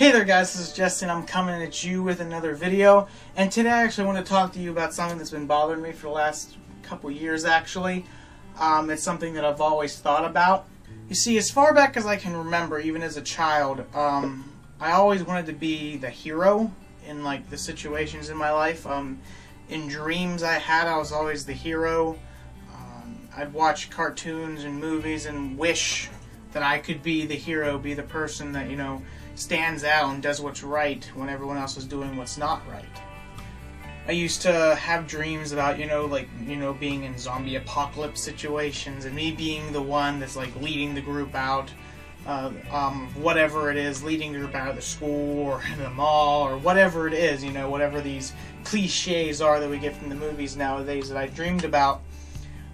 Hey there guys, this is Jessy and I'm coming at you with another video. And today I actually want to talk to you about something that's been bothering me for the last couple years actually. It's something that I've always thought about. You see, as far back as I can remember, even as a child, I always wanted to be the hero in like the situations in my life. In dreams I had, I was always the hero. I'd watch cartoons and movies and wish that I could be the hero, be the person that, stands out and does what's right when everyone else is doing what's not right. I used to have dreams about, being in zombie apocalypse situations and me being the one that's like leading the group out, whatever it is, leading the group out of the school or the mall or whatever it is, whatever these cliches are that we get from the movies nowadays that I dreamed about.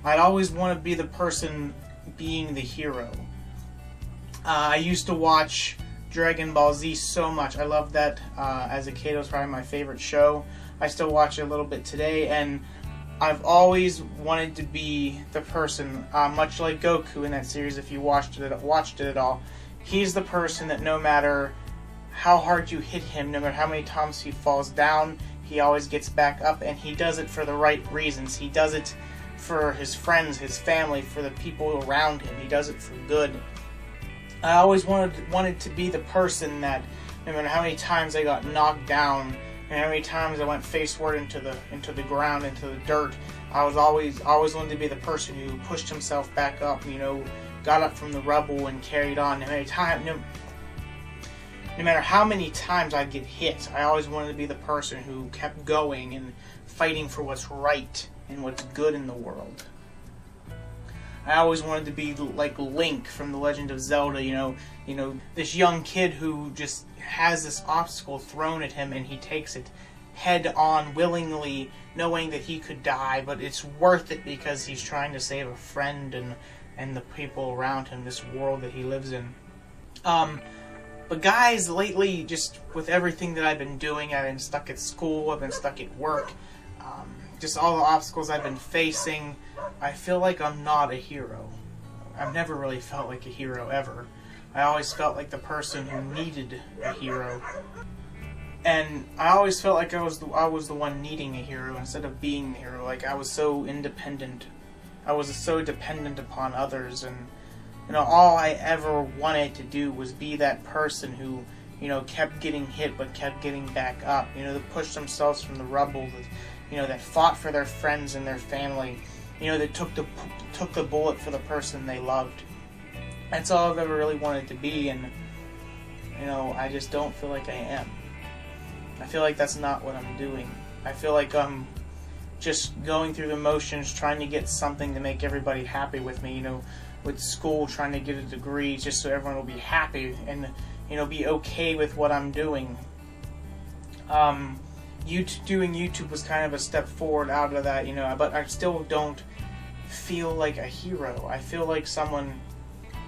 I'd always want to be the person being the hero. I used to watch Dragon Ball Z so much. I loved that as a kid. It was probably my favorite show. I still watch it a little bit today, and I've always wanted to be the person, much like Goku in that series. If you watched it at all, he's the person that no matter how hard you hit him, no matter how many times he falls down, he always gets back up, and he does it for the right reasons. He does it for his friends, his family, for the people around him. He does it for good. I always wanted to be the person that, no matter how many times I got knocked down and how many times I went face forward into the ground, into the dirt, I always wanted to be the person who pushed himself back up, got up from the rubble and carried on. No matter how many times I'd get hit, I always wanted to be the person who kept going and fighting for what's right and what's good in the world. I always wanted to be like Link from The Legend of Zelda, this young kid who just has this obstacle thrown at him and he takes it head on willingly, knowing that he could die, but it's worth it because he's trying to save a friend and the people around him, this world that he lives in. But guys, lately, just with everything that I've been doing, I've been stuck at school, I've been stuck at work, just all the obstacles I've been facing, I feel like I'm not a hero. I've never really felt like a hero ever. I always felt like the person who needed a hero. And I always felt like I was the one needing a hero instead of being the hero. Like I was so independent. I was so dependent upon others, and all I ever wanted to do was be that person who kept getting hit but kept getting back up. That pushed themselves from the rubble, that fought for their friends and their family. That took the bullet for the person they loved. That's all I've ever really wanted to be, and I just don't feel like I am. I feel like that's not what I'm doing. I feel like I'm just going through the motions, trying to get something to make everybody happy with me. With school, trying to get a degree just so everyone will be happy and be okay with what I'm doing. Doing YouTube was kind of a step forward out of that, but I still don't feel like a hero. I feel like someone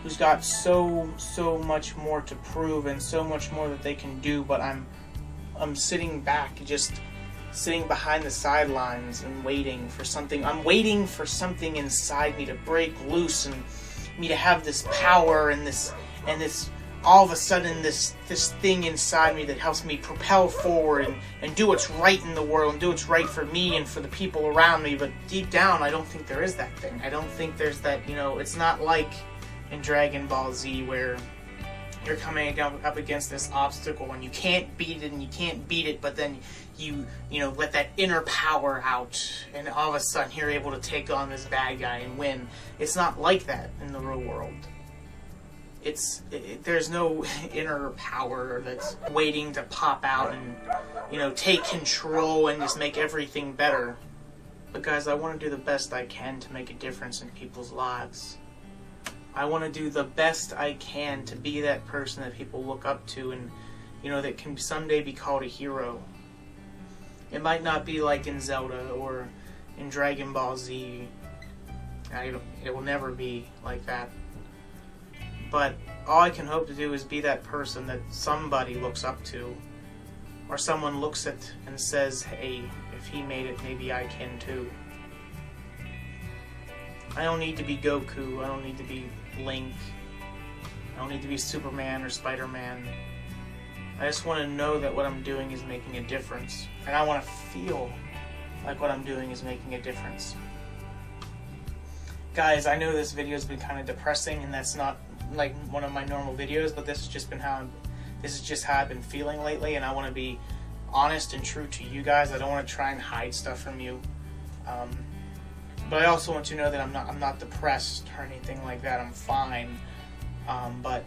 who's got so much more to prove and so much more that they can do, but I'm sitting back, just sitting behind the sidelines and waiting for something. I'm waiting for something inside me to break loose and me to have this power and this all of a sudden this thing inside me that helps me propel forward and do what's right in the world and do what's right for me and for the people around me. But deep down, I don't think there is that thing. I don't think there's that, it's not like in Dragon Ball Z where you're coming up against this obstacle and you can't beat it and you can't beat it, but then you let that inner power out and all of a sudden you're able to take on this bad guy and win. It's not like that in the real world. There's no inner power that's waiting to pop out and take control and just make everything better. But guys, I want to do the best I can to make a difference in people's lives. I want to do the best I can to be that person that people look up to and that can someday be called a hero. It might not be like in Zelda or in Dragon Ball Z. It will never be like that. But all I can hope to do is be that person that somebody looks up to, or someone looks at and says, hey, if he made it, maybe I can too. I don't need to be Goku, I don't need to be Link, I don't need to be Superman or Spider-Man. I just want to know that what I'm doing is making a difference. And I want to feel like what I'm doing is making a difference. Guys, I know this video has been kind of depressing, and that's not like one of my normal videos, but this has just been how I've been feeling lately, and I want to be honest and true to you guys. I don't want to try and hide stuff from you. But I also want you to know that I'm not depressed or anything like that. I'm fine. But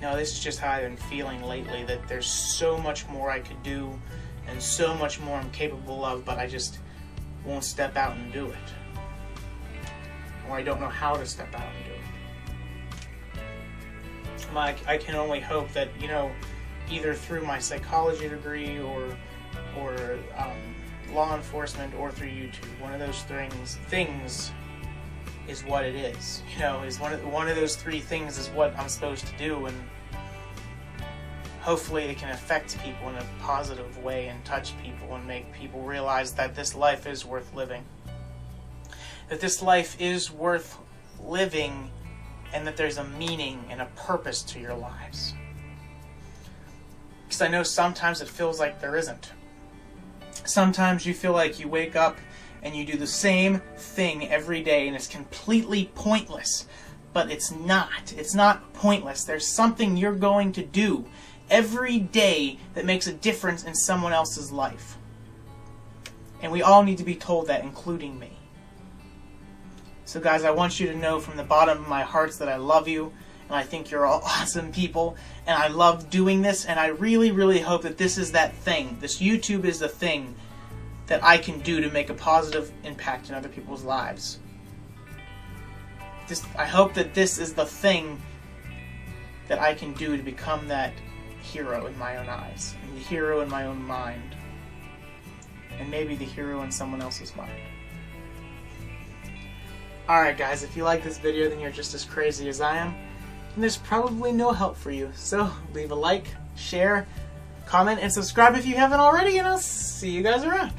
no, this is just how I've been feeling lately, that there's so much more I could do and so much more I'm capable of, but I just won't step out and do it. Or I don't know how to step out and do it. I can only hope that, you know, either through my psychology degree or law enforcement or through YouTube, one of those things is what it is. You know, is one of those three things is what I'm supposed to do, and hopefully it can affect people in a positive way and touch people and make people realize that this life is worth living. That this life is worth living, and that there's a meaning and a purpose to your lives. Because I know sometimes it feels like there isn't. Sometimes you feel like you wake up and you do the same thing every day and it's completely pointless. But it's not. It's not pointless. There's something you're going to do every day that makes a difference in someone else's life. And we all need to be told that, including me. So guys, I want you to know from the bottom of my heart that I love you, and I think you're all awesome people, and I love doing this, and I really, really hope that this is that thing. This YouTube is the thing that I can do to make a positive impact in other people's lives. I hope that this is the thing that I can do to become that hero in my own eyes, and the hero in my own mind, and maybe the hero in someone else's mind. Alright guys, if you like this video, then you're just as crazy as I am, and there's probably no help for you. So leave a like, share, comment, and subscribe if you haven't already, and I'll see you guys around.